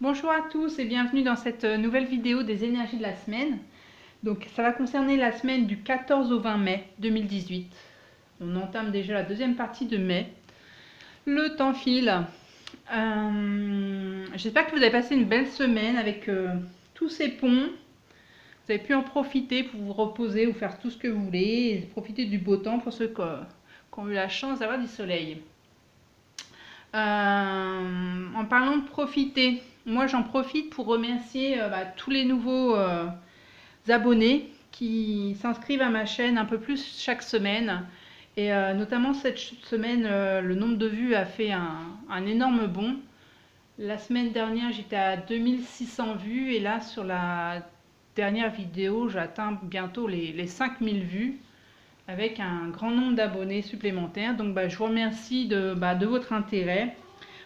Bonjour à tous et bienvenue dans cette nouvelle vidéo des énergies de la semaine. Donc ça va concerner la semaine du 14 au 20 mai 2018. On entame déjà la deuxième partie de mai. Le temps file. J'espère que vous avez passé une belle semaine avec tous ces ponts. Vous avez pu en profiter pour vous reposer ou faire tout ce que vous voulez et profiter du beau temps pour ceux qui ont eu la chance d'avoir du soleil. En parlant de profiter, moi j'en profite pour remercier tous les nouveaux abonnés qui s'inscrivent à ma chaîne un peu plus chaque semaine. Et notamment cette semaine, le nombre de vues a fait un énorme bond. La semaine dernière, j'étais à 2600 vues et là, sur la dernière vidéo, j'atteins bientôt les 5000 vues avec un grand nombre d'abonnés supplémentaires. Donc je vous remercie de votre intérêt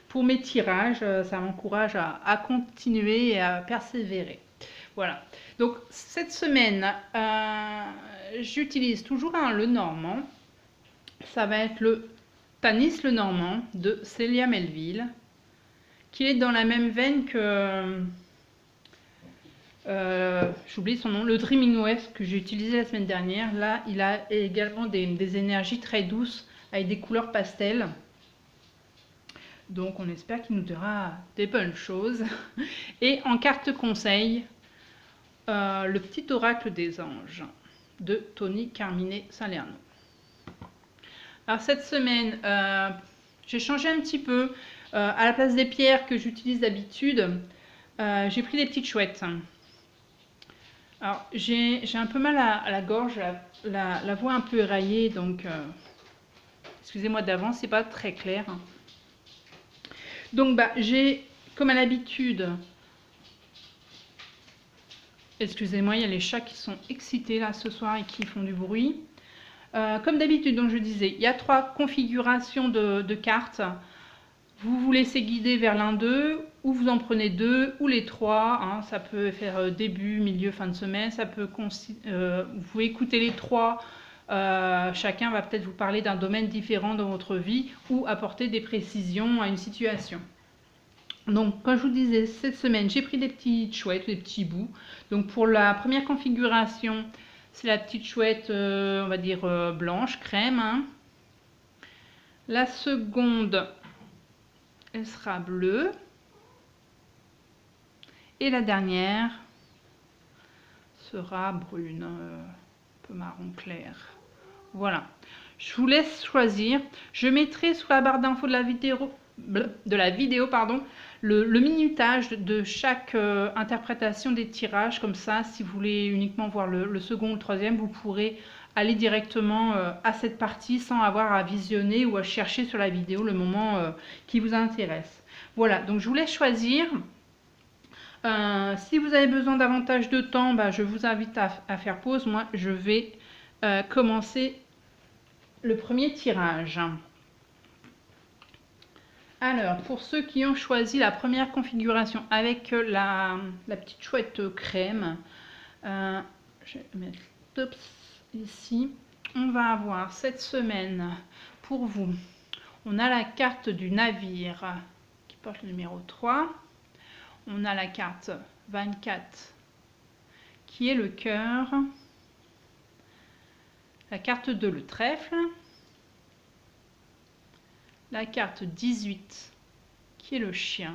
pour mes tirages. Ça m'encourage à continuer et à persévérer. Voilà. Donc cette semaine, j'utilise toujours le normand. Ça va être le Tanis le normand de Célia Melville, qui est dans la même veine que j'oublie son nom, le Dreaming West que j'ai utilisé la semaine dernière. Là, il a également des énergies très douces avec des couleurs pastel. Donc on espère qu'il nous dira des bonnes choses. Et en carte conseil, le petit oracle des anges de Tony Carmine Salerno. Alors cette semaine, j'ai changé un petit peu. À la place des pierres que j'utilise d'habitude, j'ai pris des petites chouettes. Alors j'ai un peu mal à la gorge, la voix un peu éraillée, donc excusez-moi d'avance, c'est pas très clair. Donc j'ai, comme à l'habitude, excusez-moi, il y a les chats qui sont excités là ce soir et qui font du bruit. Comme d'habitude, donc je disais, il y a 3 configurations de cartes. Vous vous laissez guider vers l'un d'eux, ou vous en prenez 2, ou les 3. Hein, ça peut faire début, milieu, fin de semaine. Ça peut vous pouvez écouter les 3. Chacun va peut-être vous parler d'un domaine différent dans votre vie ou apporter des précisions à une situation. Donc, comme je vous disais, cette semaine, j'ai pris des petites chouettes, des petits bouts. Donc, pour la première configuration, c'est la petite chouette, on va dire blanche, crème. Hein. La seconde, elle sera bleue. Et la dernière sera brune, un peu marron clair. Voilà. Je vous laisse choisir. Je mettrai sous la barre d'infos de la vidéo, le minutage de chaque interprétation des tirages. Comme ça, si vous voulez uniquement voir le second ou le troisième, vous pourrez aller directement à cette partie sans avoir à visionner ou à chercher sur la vidéo le moment qui vous intéresse. Voilà, donc je vous laisse choisir. Si vous avez besoin davantage de temps, je vous invite à faire pause. Moi, je vais commencer le premier tirage. Alors, pour ceux qui ont choisi la première configuration avec la petite chouette crème, je vais mettre ici. On va avoir cette semaine pour vous. On a la carte du navire qui porte le numéro 3. On a la carte 24 qui est le cœur. La carte 2, le trèfle. La carte 18 qui est le chien.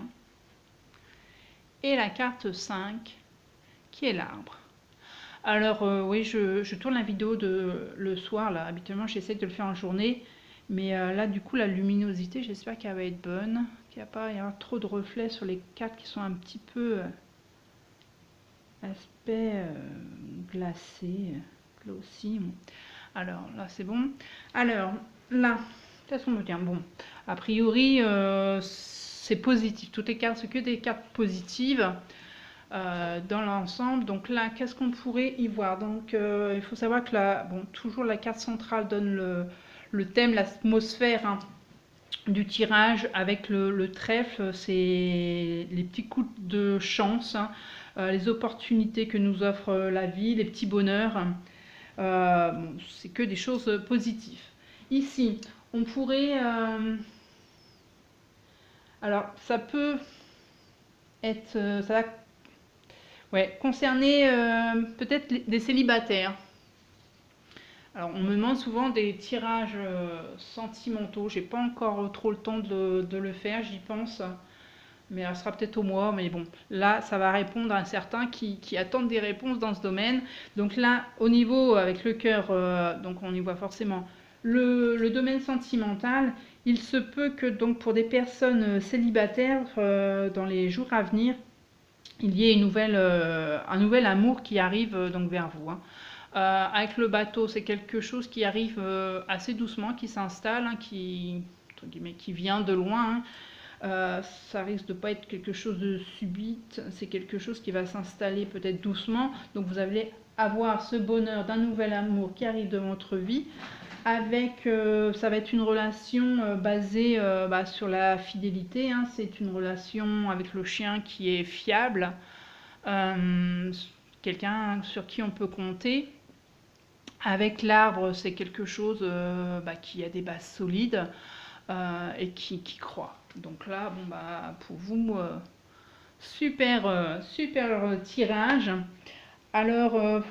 Et la carte 5 qui est l'arbre. Alors oui, je tourne la vidéo le soir. Là. Habituellement, j'essaie de le faire en journée. Mais là, du coup, la luminosité, j'espère qu'elle va être bonne. Qu'il n'y a pas y avoir trop de reflets sur les cartes qui sont un petit peu aspect glacé, glossy. Alors là, c'est bon. Alors là, qu'est-ce qu'on me tient? Bon, a priori, c'est positif. Toutes les cartes, c'est que des cartes positives. Dans l'ensemble, donc là, qu'est-ce qu'on pourrait y voir? Donc, il faut savoir que là, bon, toujours la carte centrale donne le thème, l'atmosphère hein, du tirage avec le trèfle, c'est les petits coups de chance, hein, les opportunités que nous offre la vie, les petits bonheurs. Bon, c'est que des choses positives. Ici, on pourrait... alors, ça peut être, ça va ouais, concerner peut-être des célibataires. Alors, on me demande souvent des tirages sentimentaux. J'ai pas encore trop le temps de le faire, j'y pense. Mais elle sera peut-être au mois. Mais bon, là, ça va répondre à certains qui attendent des réponses dans ce domaine. Donc là, au niveau avec le cœur, donc on y voit forcément le domaine sentimental. Il se peut que donc pour des personnes célibataires, dans les jours à venir, il y ait un nouvel amour qui arrive donc vers vous. Hein. Avec le bateau, c'est quelque chose qui arrive assez doucement, qui s'installe, hein, qui vient de loin. Hein. Ça risque de ne pas être quelque chose de subite, c'est quelque chose qui va s'installer peut-être doucement. Donc vous allez avoir ce bonheur d'un nouvel amour qui arrive dans votre vie. Avec, ça va être une relation basée sur la fidélité. Hein. C'est une relation avec le chien qui est fiable, quelqu'un sur qui on peut compter. Avec l'arbre, c'est quelque chose qui a des bases solides et qui croît. Donc là, bon, pour vous, super tirage. Alors,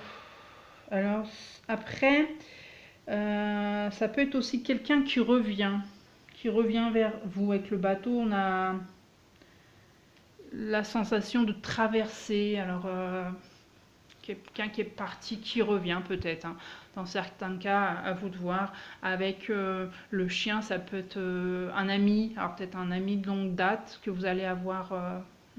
alors après, ça peut être aussi quelqu'un qui revient vers vous. Avec le bateau, on a la sensation de traverser. Alors, quelqu'un qui est parti, qui revient peut-être. Hein. Dans certains cas, à vous de voir. Avec le chien, ça peut être un ami, alors peut-être un ami de longue date que vous allez avoir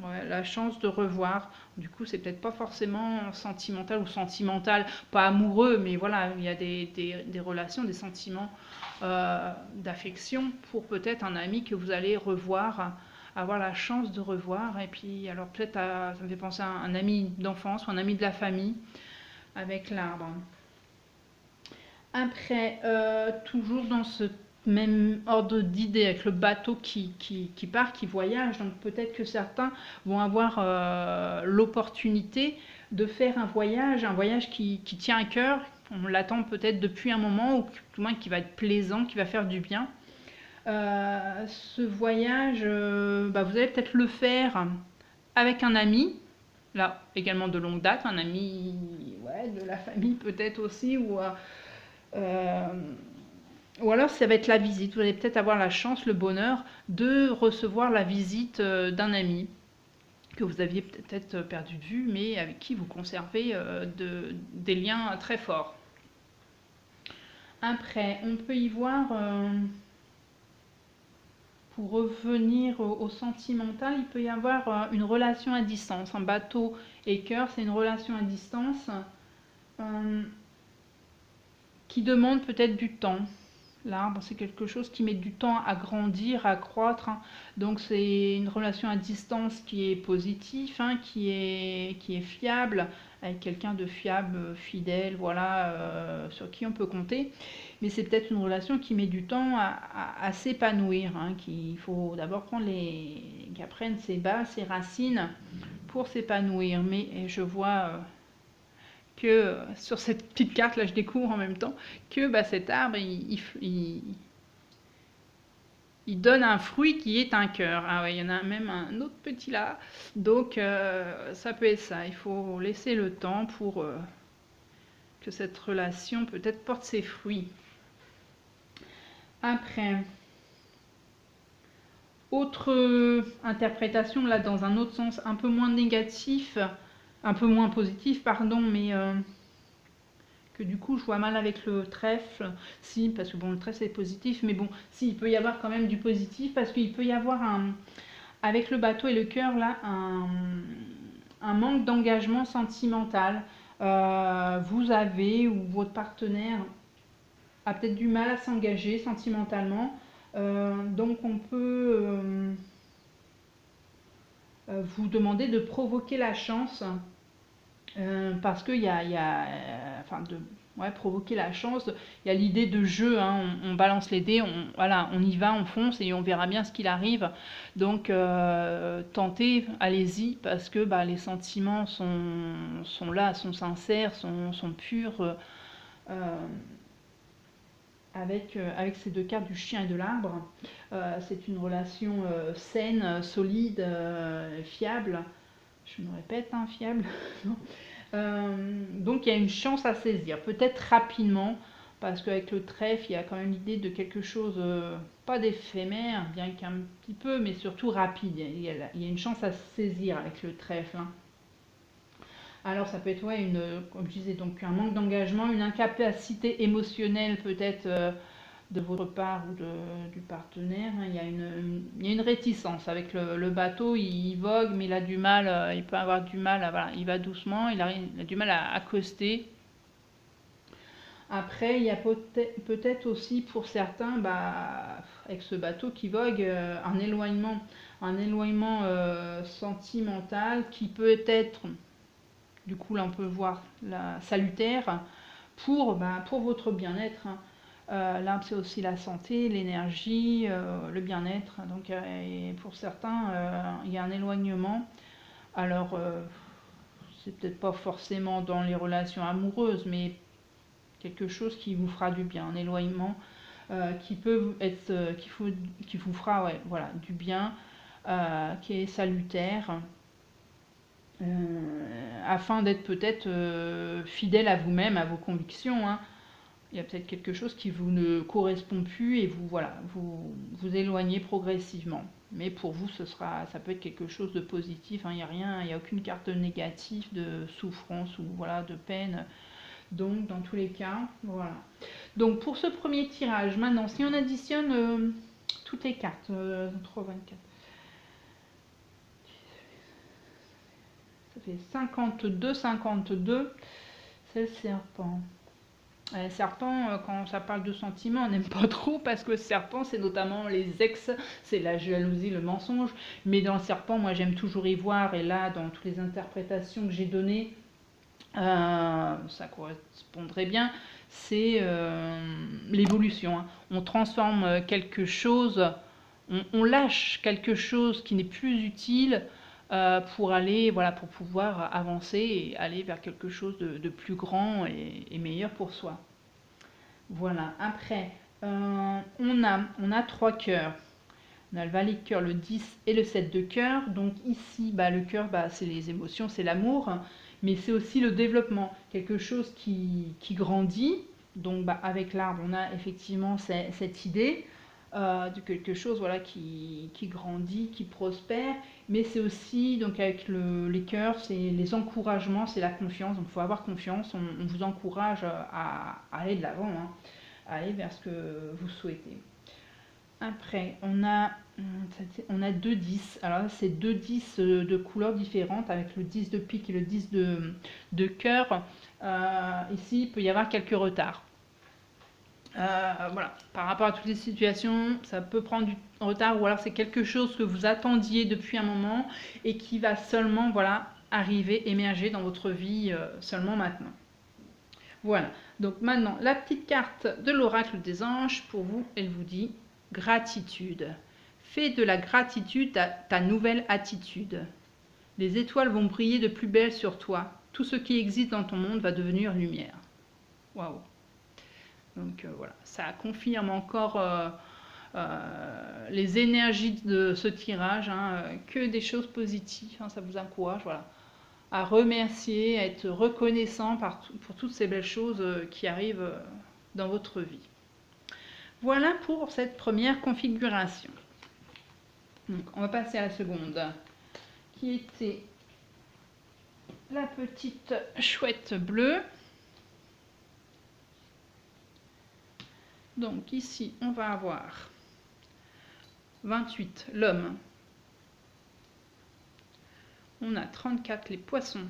la chance de revoir. Du coup, c'est peut-être pas forcément sentimental ou sentimental, pas amoureux, mais voilà, il y a des relations, des sentiments d'affection pour peut-être un ami que vous allez revoir, avoir la chance de revoir. Et puis, alors peut-être, ça me fait penser à un ami d'enfance ou un ami de la famille avec l'arbre. Après, toujours dans ce même ordre d'idée avec le bateau qui part, qui voyage. Donc peut-être que certains vont avoir l'opportunité de faire un voyage qui tient à cœur. On l'attend peut-être depuis un moment, ou tout moins qui va être plaisant, qui va faire du bien. Ce voyage, vous allez peut-être le faire avec un ami, là également de longue date, un ami de la famille peut-être aussi, ou alors ça va être la visite. Vous allez peut-être avoir la chance, le bonheur de recevoir la visite d'un ami que vous aviez peut-être perdu de vue, mais avec qui vous conservez des liens très forts. Après, on peut y voir, pour revenir au sentimental, il peut y avoir une relation à distance. Un bateau et cœur, c'est une relation à distance qui demande peut-être du temps. L'arbre, c'est quelque chose qui met du temps à grandir, à croître. Hein. Donc c'est une relation à distance qui est positive, hein, qui est fiable, avec quelqu'un de fiable, fidèle, voilà, sur qui on peut compter. Mais c'est peut-être une relation qui met du temps à s'épanouir. Hein, qu'il faut d'abord qu'elle prenne ses bases, ses racines pour s'épanouir. Mais je vois que sur cette petite carte, là je découvre en même temps que cet arbre, il donne un fruit qui est un cœur. Ah ouais, il y en a même un autre petit là. Donc ça peut être ça. Il faut laisser le temps pour que cette relation peut-être porte ses fruits. Après, autre interprétation, là dans un autre sens, un peu moins négatif, un peu moins positif, pardon, mais que du coup je vois mal avec le trèfle. Si, parce que bon, le trèfle c'est positif, mais bon, si, il peut y avoir quand même du positif, parce qu'il peut y avoir avec le bateau et le cœur, là, un manque d'engagement sentimental. Vous avez, ou votre partenaire a peut-être du mal à s'engager sentimentalement. Donc on peut vous demander de provoquer la chance, parce qu'il y a provoquer la chance. Il y a l'idée de jeu, hein, on balance les dés, on y va, on fonce et on verra bien ce qu'il arrive. Donc tentez, allez-y, parce que les sentiments sont là, sont sincères, sont purs. avec ces deux cartes du chien et de l'arbre. C'est une relation saine, solide, fiable. Je me répète, hein, fiable. Donc il y a une chance à saisir, peut-être rapidement, parce qu'avec le trèfle, il y a quand même l'idée de quelque chose, pas d'éphémère, bien qu'un petit peu, mais surtout rapide. Il y a une chance à saisir avec le trèfle, hein. Alors ça peut être, ouais, comme je disais, donc un manque d'engagement, une incapacité émotionnelle peut-être de votre part ou du partenaire, hein. Il y a une réticence avec le bateau, il vogue, mais il a du mal, il peut avoir du mal, voilà, il va doucement, il a du mal à accoster. Après, il y a peut-être aussi pour certains, bah, avec ce bateau qui vogue, un éloignement sentimental qui peut être, du coup là on peut voir la salutaire pour votre bien-être, hein. Là c'est aussi la santé, l'énergie, le bien-être. Donc et pour certains, il y a un éloignement. Alors c'est peut-être pas forcément dans les relations amoureuses, mais quelque chose qui vous fera du bien, un éloignement qui peut être, qui vous fera, ouais, voilà, du bien, qui est salutaire, afin d'être peut-être fidèle à vous-même, à vos convictions, hein. Il y a peut-être quelque chose qui vous ne correspond plus et vous, voilà, vous éloignez progressivement. Mais pour vous, ça peut être quelque chose de positif, hein. Il n'y a rien, il n'y a aucune carte négative de souffrance ou voilà, de peine. Donc, dans tous les cas, voilà. Donc, pour ce premier tirage, maintenant, si on additionne toutes les cartes, 3, 24, ça fait 52, 52, c'est le serpent. Les serpents, quand ça parle de sentiments, on n'aime pas trop parce que le serpent, c'est notamment les ex, c'est la jalousie, le mensonge. Mais dans le serpent, moi, j'aime toujours y voir, et là, dans toutes les interprétations que j'ai données, ça correspondrait bien, c'est l'évolution, hein. On transforme quelque chose, on lâche quelque chose qui n'est plus utile pour aller, voilà, pour pouvoir avancer et aller vers quelque chose de plus grand et meilleur pour soi. Voilà, après, on a 3 cœurs. On a le valet de cœur, le 10 et le 7 de cœur. Donc ici, bah, le cœur, bah, c'est les émotions, c'est l'amour, mais c'est aussi le développement, quelque chose qui grandit. Donc bah, avec l'arbre, on a effectivement cette idée de quelque chose, voilà, qui grandit, qui prospère, mais c'est aussi, donc avec les cœurs, c'est les encouragements, c'est la confiance. Donc il faut avoir confiance, on vous encourage à aller de l'avant, hein, à aller vers ce que vous souhaitez. Après, on a 2 10. Alors là, c'est 2 10 de couleurs différentes avec le 10 de pique et le 10 de cœur. Ici, il peut y avoir quelques retards. Voilà, par rapport à toutes les situations, ça peut prendre du retard ou alors c'est quelque chose que vous attendiez depuis un moment et qui va seulement, voilà, arriver, émerger dans votre vie seulement maintenant. Voilà, donc maintenant, la petite carte de l'oracle des anges, pour vous, elle vous dit gratitude. Fais de la gratitude ta nouvelle attitude. Les étoiles vont briller de plus belle sur toi. Tout ce qui existe dans ton monde va devenir lumière. Waouh! Donc voilà, ça confirme encore les énergies de ce tirage, hein, que des choses positives, hein, ça vous encourage, voilà, à remercier, à être reconnaissant pour toutes ces belles choses qui arrivent dans votre vie. Voilà pour cette première configuration. Donc, on va passer à la seconde, qui était la petite chouette bleue. Donc ici, on va avoir 28, l'homme. On a 34, les poissons.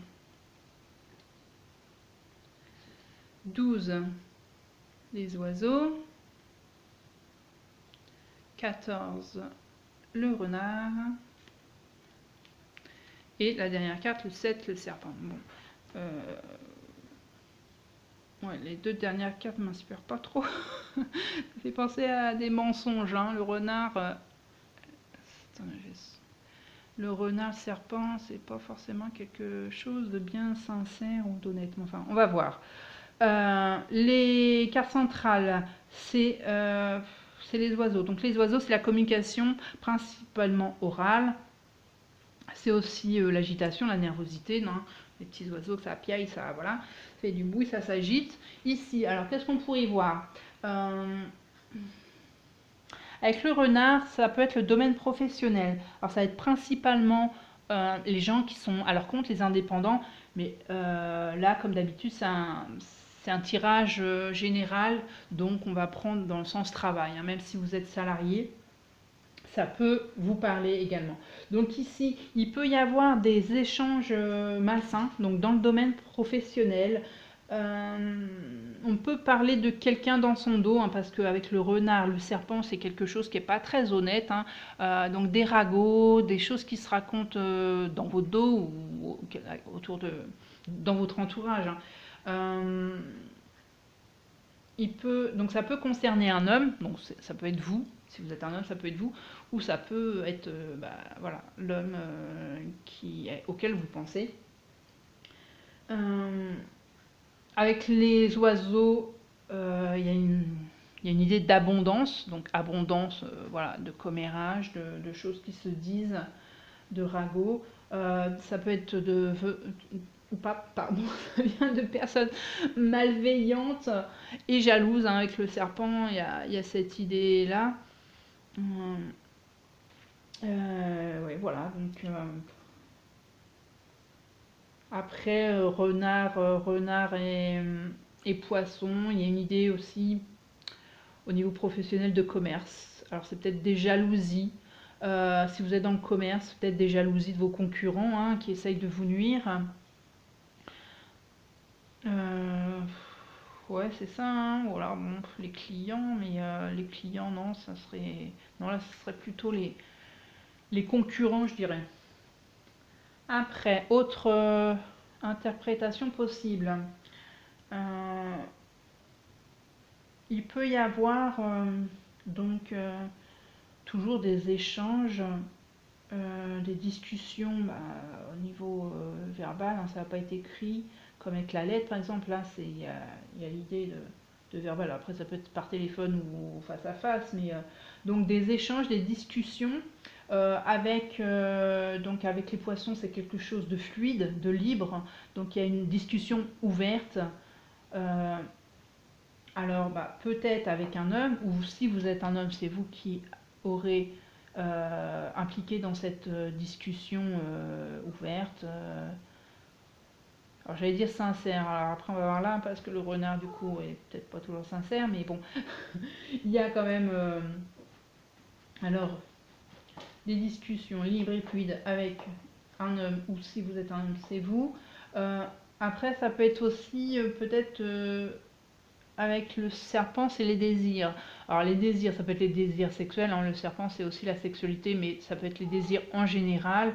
12, les oiseaux. 14, le renard. Et la dernière carte, le 7, le serpent. Bon. Ouais, les deux dernières cartes ne m'inspirent pas trop. Ça fait penser à des mensonges, hein. Le renard... le renard, le serpent, c'est pas forcément quelque chose de bien sincère ou d'honnête. Enfin, on va voir. Les cartes centrales, c'est les oiseaux. Donc les oiseaux, c'est la communication principalement orale. C'est aussi l'agitation, la nervosité. Non, les petits oiseaux, ça piaille, ça, voilà, ça fait du bruit, ça s'agite. Ici, alors qu'est-ce qu'on pourrait voir avec le renard, ça peut être le domaine professionnel. Alors ça va être principalement les gens qui sont à leur compte, les indépendants. Mais là, comme d'habitude, c'est un tirage général. Donc on va prendre dans le sens travail. Hein. Même si vous êtes salarié, ça peut vous parler également. Donc ici, il peut y avoir des échanges malsains. Donc dans le domaine professionnel, on peut parler de quelqu'un dans son dos, hein, parce qu'avec le renard, le serpent, c'est quelque chose qui n'est pas très honnête. Hein. Donc des ragots, des choses qui se racontent dans votre dos ou autour dans votre entourage. Hein. Donc ça peut concerner un homme, donc ça peut être vous, si vous êtes un homme, ça peut être vous, ou ça peut être voilà, l'homme auquel vous pensez. Avec les oiseaux, il y a une idée d'abondance, donc abondance voilà, de commérage, de choses qui se disent, de ragots. Ça peut être ou pas, pardon, ça vient de personnes malveillantes et jalouses. Hein, avec le serpent, il y a cette idée-là. Ouais, voilà, donc... Après, renard et poisson, il y a une idée aussi au niveau professionnel de commerce. Alors c'est peut-être des jalousies. Si vous êtes dans le commerce, peut-être des jalousies de vos concurrents hein, qui essayent de vous nuire. Ouais, c'est ça. Hein. Voilà, bon, les clients, mais les clients, non, ça serait... Non, là, ce serait plutôt les concurrents, je dirais. Après, autre interprétation possible. Il peut y avoir donc toujours des échanges, des discussions au niveau verbal, hein, ça n'a pas été écrit, comme avec la lettre par exemple, là il y a l'idée de verbal, après ça peut être par téléphone ou face à face, mais donc des échanges, des discussions. Avec les poissons, c'est quelque chose de fluide, de libre, donc il y a une discussion ouverte. Alors peut-être avec un homme, ou si vous êtes un homme, c'est vous qui aurez impliqué dans cette discussion ouverte. Alors j'allais dire sincère, alors après on va voir là, parce que le renard du coup est peut-être pas toujours sincère, mais bon, il y a quand même... alors, des discussions libres et fluides avec un homme, ou si vous êtes un homme, c'est vous. Après, ça peut être aussi peut-être avec le serpent, c'est les désirs. Alors les désirs, ça peut être les désirs sexuels, hein. Le serpent, c'est aussi la sexualité, mais ça peut être les désirs en général.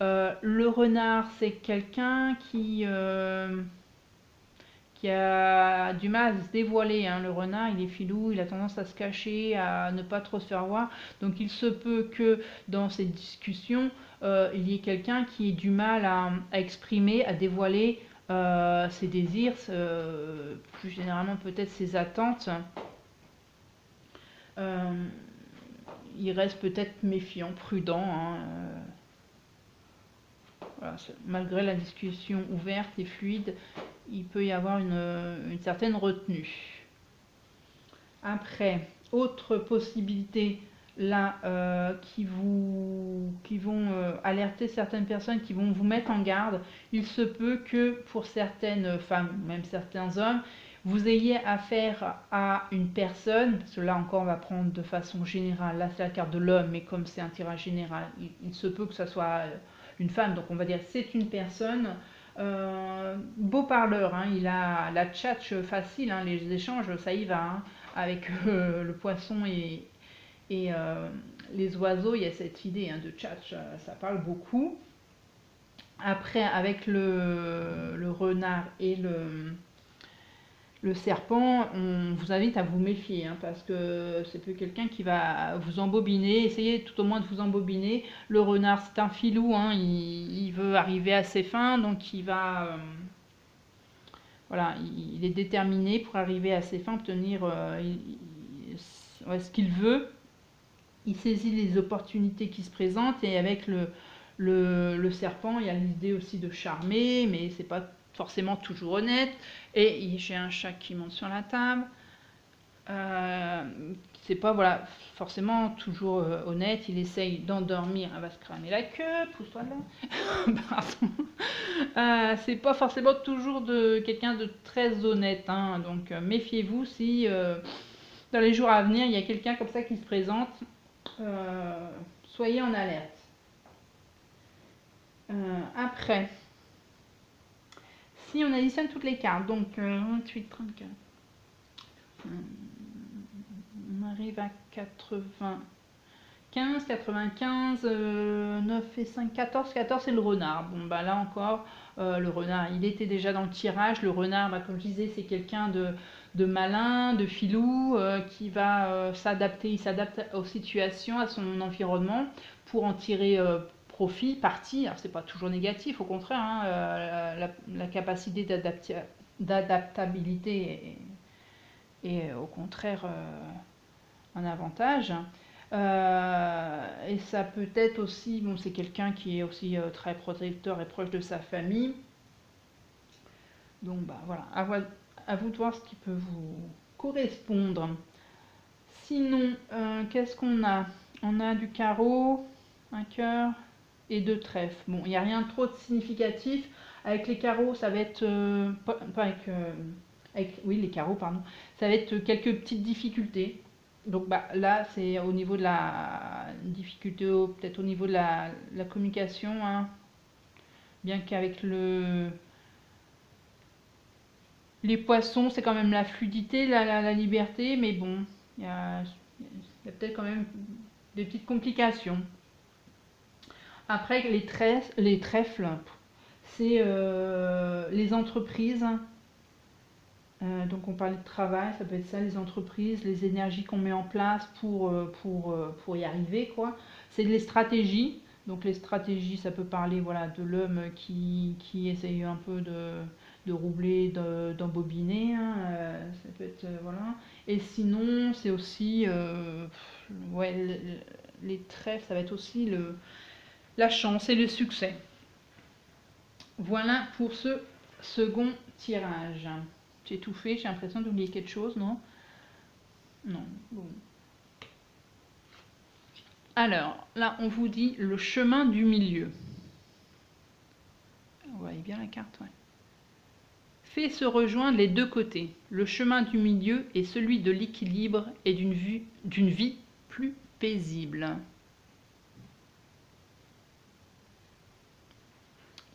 Le renard, c'est quelqu'un qui a du mal à se dévoiler. Hein. Le renard, il est filou, il a tendance à se cacher, à ne pas trop se faire voir. Donc il se peut que dans ces discussions, il y ait quelqu'un qui ait du mal à exprimer, à dévoiler ses désirs, plus généralement peut-être ses attentes. Il reste peut-être méfiant, prudent. Hein. Voilà, malgré la discussion ouverte et fluide, il peut y avoir une certaine retenue. Après, autre possibilité là qui vont alerter certaines personnes, qui vont vous mettre en garde. Il se peut que pour certaines femmes, même certains hommes, vous ayez affaire à une personne, parce que là encore on va prendre de façon générale, là c'est la carte de l'homme, mais comme c'est un tirage général, il se peut que ça soit une femme, donc on va dire c'est une personne. Beau parleur, hein, il a la tchatche facile, hein, les échanges, ça y va. Hein, avec le poisson et les oiseaux, il y a cette idée hein, de tchatche, ça parle beaucoup. Après, avec le renard et le serpent, on vous invite à vous méfier, hein, parce que c'est peut quelqu'un qui va vous embobiner, essayez tout au moins de vous embobiner. Le renard, c'est un filou, hein, il veut arriver à ses fins, donc il va voilà, il est déterminé pour arriver à ses fins, obtenir ouais, ce qu'il veut. Il saisit les opportunités qui se présentent et avec le serpent, il y a l'idée aussi de charmer, mais c'est pas forcément toujours honnête. Et j'ai un chat qui monte sur la table. C'est pas voilà, forcément toujours honnête. Il essaye d'endormir, elle va se cramer la queue, pousse-toi là. Pardon. C'est pas forcément toujours de quelqu'un de très honnête, hein. Donc méfiez-vous si dans les jours à venir il y a quelqu'un comme ça qui se présente. Soyez en alerte. Après, si on additionne toutes les cartes, donc 28, 34, on arrive à 95, 95, 9 et 5, 14, 14 c'est le renard. Bon bah là encore, le renard, il était déjà dans le tirage. Le renard, bah, comme je disais, c'est quelqu'un de malin, de filou, qui va s'adapter, il s'adapte aux situations, à son environnement pour en tirer profit, parti. Alors c'est pas toujours négatif, au contraire, hein, la capacité d'adaptabilité est au contraire un avantage. Et ça peut être aussi, bon, c'est quelqu'un qui est aussi très protecteur et proche de sa famille. Donc bah voilà, à vous de voir ce qui peut vous correspondre. Sinon, qu'est-ce qu'on a? On a du carreau, un cœur et deux trèfles. Bon, il n'y a rien de trop de significatif. Avec les carreaux, ça va être... pas avec, oui, les carreaux, pardon. Ça va être quelques petites difficultés. Donc bah, là, c'est au niveau de la difficulté, peut-être au niveau de la communication, hein. Bien qu'avec les poissons, c'est quand même la fluidité, la liberté, mais bon, il y a peut-être quand même des petites complications. Après, les trèfles, c'est les entreprises. Donc on parlait de travail, ça peut être ça, les entreprises, les énergies qu'on met en place pour y arriver, quoi. C'est les stratégies. Donc les stratégies, ça peut parler voilà, de l'homme qui essaye un peu de roubler, d'embobiner, hein, ça peut être, voilà. Et sinon, c'est aussi, ouais, les trèfles, ça va être aussi la chance et le succès. Voilà pour ce second tirage. J'ai tout fait, j'ai l'impression d'oublier quelque chose, non? Non, bon. Alors, là, on vous dit le chemin du milieu. Vous voyez bien la carte, ouais. Fait se rejoindre les deux côtés. Le chemin du milieu est celui de l'équilibre et d'une vie plus paisible.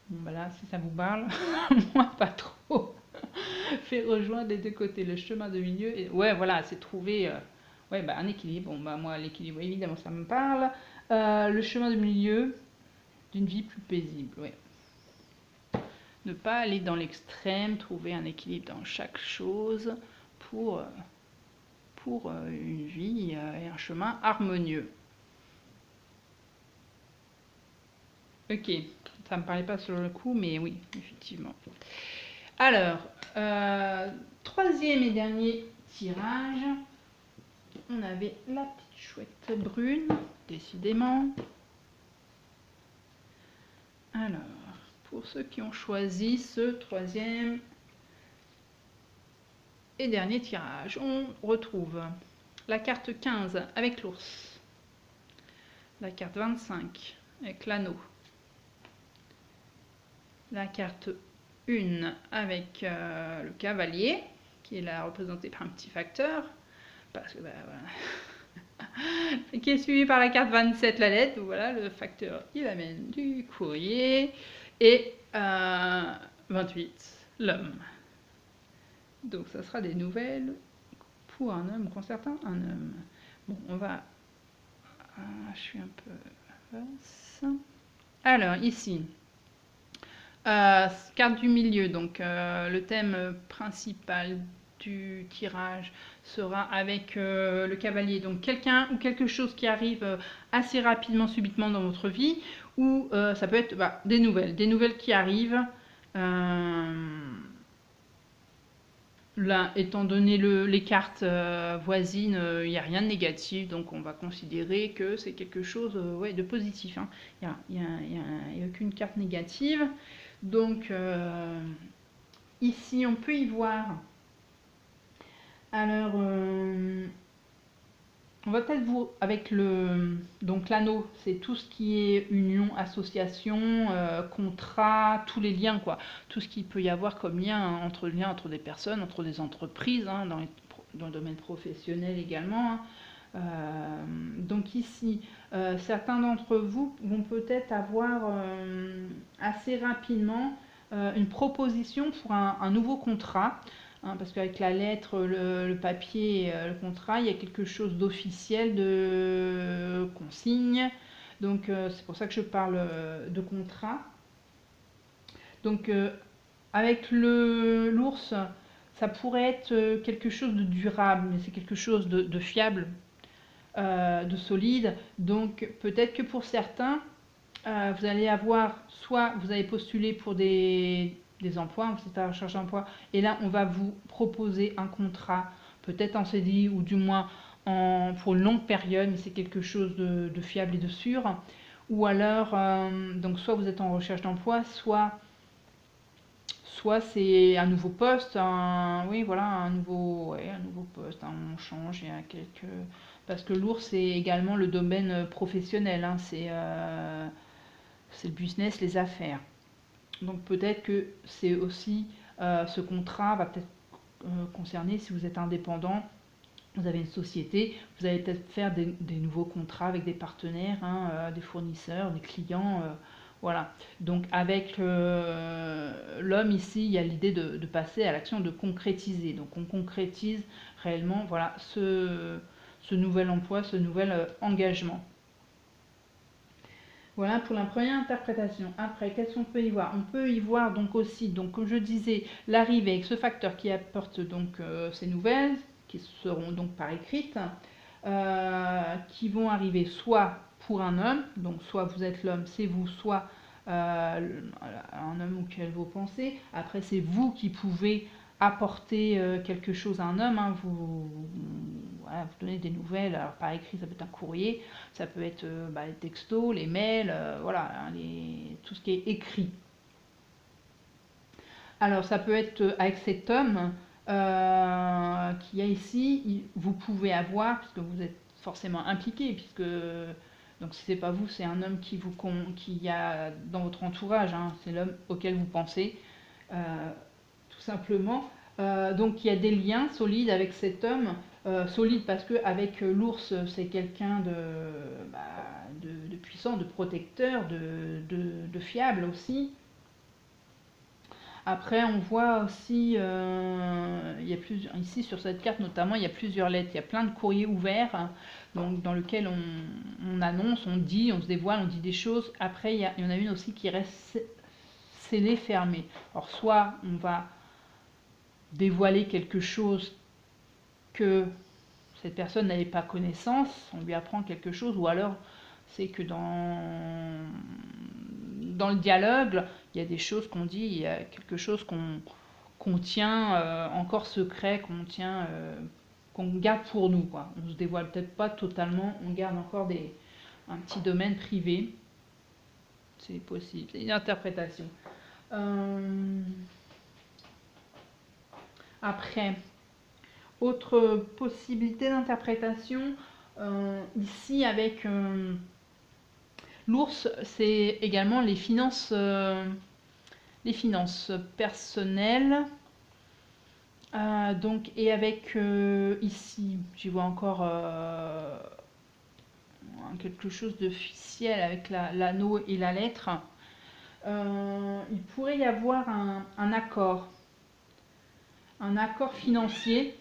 Bon, bah là, si ça vous parle, moi pas trop. Fait rejoindre les deux côtés, le chemin de milieu. Et ouais, voilà, c'est trouver ouais, bah, un équilibre. Bon, bah, moi, l'équilibre, évidemment, ça me parle. Le chemin de milieu d'une vie plus paisible, ouais. Ne pas aller dans l'extrême, trouver un équilibre dans chaque chose pour une vie et un chemin harmonieux. Ok, ça me parlait pas sur le coup, mais oui, effectivement. Alors, troisième et dernier tirage. On avait la petite chouette brune, décidément. Alors, pour ceux qui ont choisi ce troisième et dernier tirage, on retrouve la carte 15 avec l'ours, la carte 25 avec l'anneau, la carte 1 avec le cavalier, qui est là représenté par un petit facteur, parce que bah, voilà. Qui est suivi par la carte 27, la lettre. Voilà, le facteur, il amène du courrier. Et 28, l'homme. Donc ça sera des nouvelles pour un homme concernant un homme. Bon, on va... je suis un peu... Alors, ici, carte du milieu. Donc, le thème principal du tirage sera avec le cavalier. Donc, quelqu'un ou quelque chose qui arrive assez rapidement, subitement dans votre vie. Ou ça peut être des nouvelles qui arrivent. là, étant donné les cartes voisines, il n'y a rien de négatif, donc on va considérer que c'est quelque chose ouais, de positif. Hein. Il n'y a aucune carte négative. Donc ici, on peut y voir. Alors, on va peut-être vous, avec donc l'anneau, c'est tout ce qui est union, association, contrat, tous les liens, quoi. Tout ce qu'il peut y avoir comme lien entre des personnes, entre des entreprises, hein, dans le domaine professionnel également. Hein. Donc ici, certains d'entre vous vont peut-être avoir assez rapidement une proposition pour un nouveau contrat. Hein, parce qu'avec la lettre, le papier, le contrat, il y a quelque chose d'officiel, de consigne. Donc c'est pour ça que je parle de contrat. Donc avec l'ours, ça pourrait être quelque chose de durable, mais c'est quelque chose de fiable, de solide. Donc peut-être que pour certains, vous allez avoir, soit vous avez postulé pour des emplois, vous êtes à la recherche d'emploi, et là on va vous proposer un contrat, peut-être en CDI ou du moins pour une longue période, mais c'est quelque chose de fiable et de sûr. Ou alors, donc soit vous êtes en recherche d'emploi, soit c'est un nouveau poste, oui voilà, un nouveau poste, hein, on change, il y a quelques... Parce que l'ours c'est également le domaine professionnel, hein, c'est le business, les affaires. Donc peut-être que c'est aussi, ce contrat va peut-être concerner si vous êtes indépendant, vous avez une société, vous allez peut-être faire des nouveaux contrats avec des partenaires, hein, des fournisseurs, des clients, voilà. Donc avec l'homme ici, il y a l'idée de passer à l'action de concrétiser. Donc on concrétise réellement voilà, ce nouvel emploi, ce nouvel engagement. Voilà pour la première interprétation. Après, qu'est-ce qu'on peut y voir? On peut y voir donc aussi, donc comme je disais, l'arrivée avec ce facteur qui apporte donc ces nouvelles, qui seront donc par écrite, qui vont arriver soit pour un homme, donc soit vous êtes l'homme, c'est vous, soit un homme auquel vous pensez. Après, c'est vous qui pouvez apporter quelque chose à un homme, hein, vous donnez des nouvelles, alors par écrit ça peut être un courrier, ça peut être les textos, les mails, voilà, hein, tout ce qui est écrit. Alors ça peut être avec cet homme qu'il y a ici, vous pouvez avoir, puisque vous êtes forcément impliqué, puisque donc si c'est pas vous, c'est un homme qui y a dans votre entourage, hein, c'est l'homme auquel vous pensez, tout simplement. Donc il y a des liens solides avec cet homme, solide parce que avec l'ours c'est quelqu'un de puissant, de protecteur, de fiable aussi. Après on voit aussi, il y a plusieurs, ici sur cette carte notamment, il y a plusieurs lettres, il y a plein de courriers ouverts, hein, donc, dans lequel on annonce, on dit, on se dévoile, on dit des choses. Après il y en a une aussi qui reste scellée, fermée. Alors soit on va dévoiler quelque chose que cette personne n'avait pas connaissance, on lui apprend quelque chose, ou alors c'est que dans le dialogue, il y a des choses qu'on dit, il y a quelque chose qu'on tient encore secret, qu'on garde pour nous, quoi. On ne se dévoile peut-être pas totalement, on garde encore un petit domaine privé. C'est possible, c'est une interprétation. Après, autre possibilité d'interprétation, ici avec l'ours, c'est également les finances personnelles. Donc, et avec ici, j'y vois encore quelque chose d'officiel avec l'anneau et la lettre. Il pourrait y avoir un accord financier.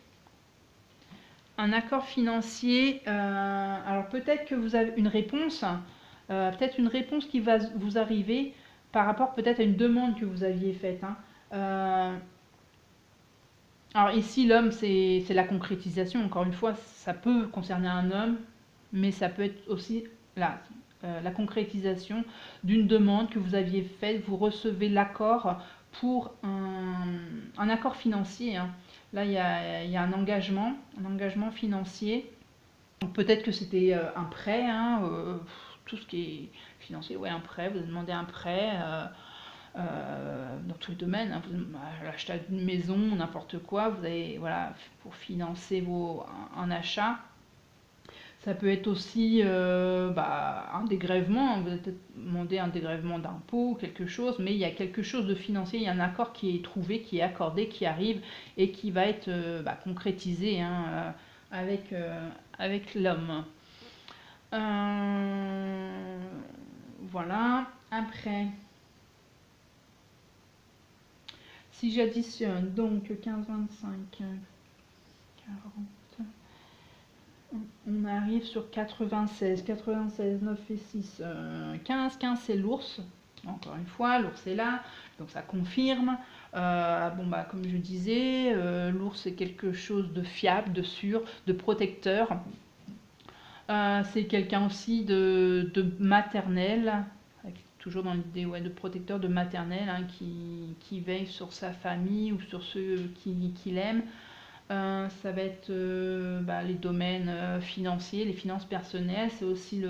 Alors peut-être que vous avez une réponse, qui va vous arriver par rapport peut-être à une demande que vous aviez faite. Hein. Alors ici, l'homme, c'est la concrétisation. Encore une fois, ça peut concerner un homme, mais ça peut être aussi la concrétisation d'une demande que vous aviez faite. Vous recevez l'accord pour un accord financier, hein, Là, il y a un engagement financier. Peut-être que c'était un prêt, hein, tout ce qui est financier, ouais, un prêt, vous demandez un prêt dans tous les domaines, hein, l'achat d'une maison, n'importe quoi, vous avez, voilà, pour financer un achat. Ça peut être aussi un dégrèvement, vous avez peut-être demandé un dégrèvement d'impôt, quelque chose, mais il y a quelque chose de financier, il y a un accord qui est trouvé, qui est accordé, qui arrive et qui va être concrétisé, hein, avec l'homme. Voilà. Après, si j'additionne donc 15, 25, 40, on arrive sur 96. 96, 9 et 6, 15. 15, c'est l'ours. Encore une fois, l'ours est là, donc ça confirme. Comme je disais, l'ours c'est quelque chose de fiable, de sûr, de protecteur. C'est quelqu'un aussi de maternel, toujours dans l'idée de protecteur, de maternel, hein, qui veille sur sa famille ou sur ceux qui l'aiment. Ça va être les domaines financiers, les finances personnelles, c'est aussi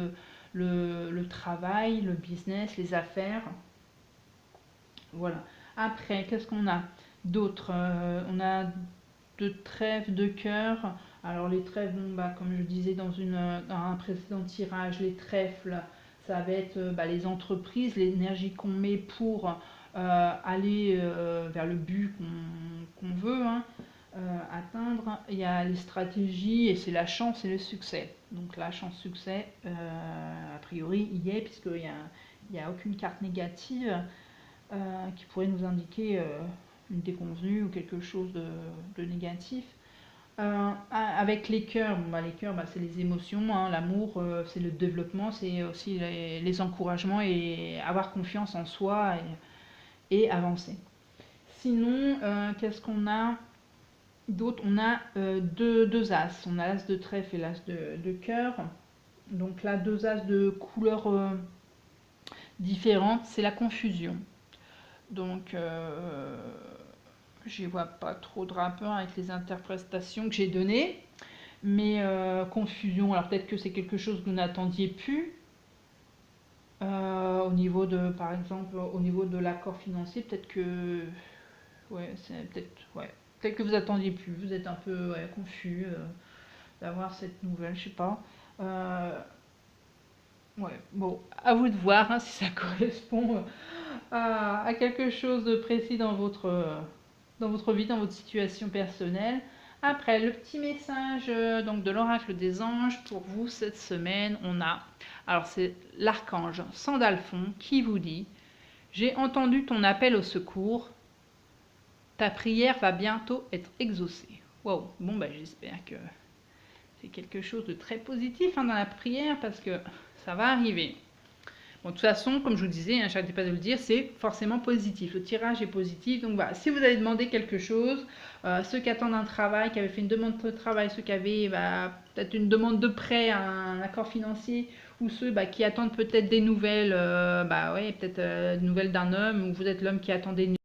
le travail, le business, les affaires. Voilà. Après, qu'est-ce qu'on a d'autre? On a de trèfle de cœur. Alors les trèfles, comme je disais dans un précédent tirage, les trèfles, ça va être les entreprises, l'énergie qu'on met pour aller vers le but qu'on veut, hein, atteindre. Il y a les stratégies et c'est la chance et le succès. Donc la chance-succès, a priori, il y est, puisqu'il n'y a aucune carte négative qui pourrait nous indiquer une déconvenue ou quelque chose de négatif. Avec les cœurs, les cœurs, c'est les émotions, hein, l'amour, c'est le développement, c'est aussi les encouragements et avoir confiance en soi et avancer. Sinon, qu'est-ce qu'on a d'autre? On a deux as, on a l'as de trèfle et l'as de cœur. Donc là, deux as de couleurs différentes, c'est la confusion. Donc, je vois pas trop de rapport avec les interprétations que j'ai données, mais confusion, alors peut-être que c'est quelque chose que vous n'attendiez plus au niveau de, par exemple, au niveau de l'accord financier, peut-être que, peut-être que vous attendiez plus, vous êtes un peu confus d'avoir cette nouvelle, je sais pas. Bon, à vous de voir, hein, si ça correspond à quelque chose de précis dans votre vie, dans votre situation personnelle. Après, le petit message donc de l'oracle des anges pour vous cette semaine, on a, alors c'est l'archange Sandalphon qui vous dit: j'ai entendu ton appel au secours, ta prière va bientôt être exaucée. Wow, bon j'espère que c'est quelque chose de très positif, hein, dans la prière, parce que ça va arriver. Bon, de toute façon, comme je vous disais, hein, j'arrête pas de le dire, c'est forcément positif. Le tirage est positif. Donc voilà, si vous avez demandé quelque chose, ceux qui attendent un travail, qui avaient fait une demande de travail, ceux qui avaient peut-être une demande de prêt, un accord financier, ou ceux qui attendent peut-être des nouvelles, peut-être des nouvelles d'un homme, ou vous êtes l'homme qui attendait